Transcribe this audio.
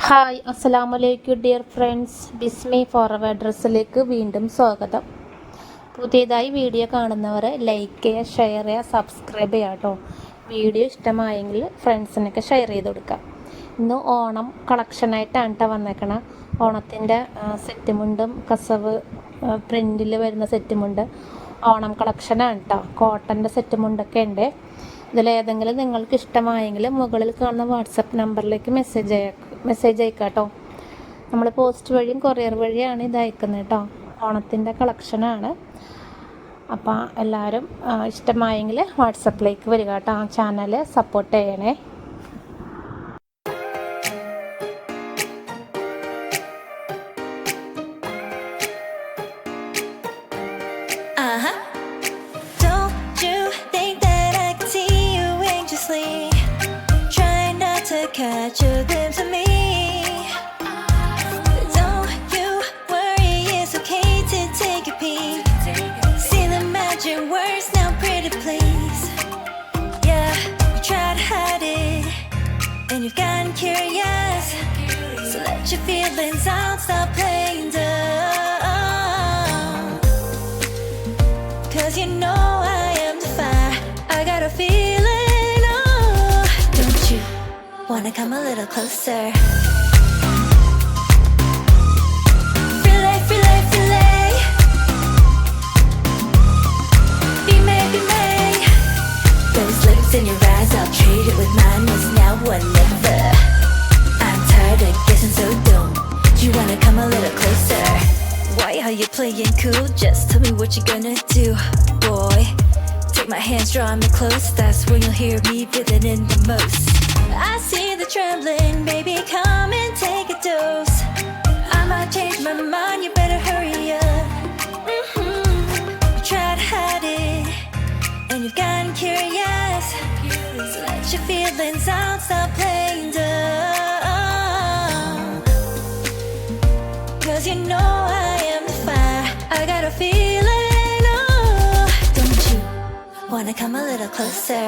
Hi അസ്സലാമലൈക്കും dear friends, ബിസ്മി forever അഡ്രസ്സിലേക്ക് വീണ്ടും സ്വാഗതം. പുതിയതായി വീഡിയോ കാണുന്നവർ ലൈക്ക് ചെയ്യുക, ഷെയർ ചെയ്യുക, സബ്സ്ക്രൈബ് ചെയ്യുക കേട്ടോ. വീഡിയോ ഇഷ്ടമായെങ്കിൽ ഫ്രണ്ട്സിനൊക്കെ ഷെയർ ചെയ്ത് കൊടുക്കാം. ഇന്ന് ഓണം കളക്ഷനായിട്ടാണ് കേട്ടോ വന്നേക്കണം. ഓണത്തിൻ്റെ സെറ്റ് മുണ്ടും കസവ് പ്രിൻറ്റിൽ വരുന്ന സെറ്റ് മുണ്ട് ഓണം കളക്ഷനാണ് കേട്ടോ. കോട്ടൻ്റെ സെറ്റ് മുണ്ടൊക്കെ ഉണ്ട്. ഇതിലേതെങ്കിലും നിങ്ങൾക്ക് ഇഷ്ടമായെങ്കിൽ മുകളിൽ കാണുന്ന വാട്സപ്പ് നമ്പറിലേക്ക് മെസ്സേജ് അയക്കാം കേട്ടോ. നമ്മൾ പോസ്റ്റ് വഴിയും കൊറിയർ വഴിയാണ് ഇത് അയക്കുന്നത് കേട്ടോ. ഓണത്തിൻ്റെ കളക്ഷനാണ്. അപ്പോൾ എല്ലാവരും ഇഷ്ടമായെങ്കിൽ വാട്സപ്പിലേക്ക് വരിക കേട്ടോ. ആ ചാനൽ സപ്പോർട്ട് ചെയ്യണേ. Catch a glimpse of me. Don't you worry, it's okay to take a peek. See the magic words now, pretty please. Yeah, you try to hide it, and you've gotten curious. So let your feelings out, stop playing dumb. 'Cause you know I am the fire, I got a feeling. Wanna come a little closer? Relay, relay, relay. Be may. Those lips in your eyes, I'll trade it with mine. It's now or never. I'm tired of guessing, so don't you wanna come a little closer? Why are you playing cool? Just tell me what you're gonna do, boy. Take my hands, draw me close. That's when you'll hear me breathing in the most. I see the trembling, baby, come and take a dose. I might change my mind, you better hurry up. You try to hide it, and you've gotten curious. So let your feelings out, stop playing dumb. 'Cause you know I am the fire, I got a feeling. Oh, don't you wanna come a little closer?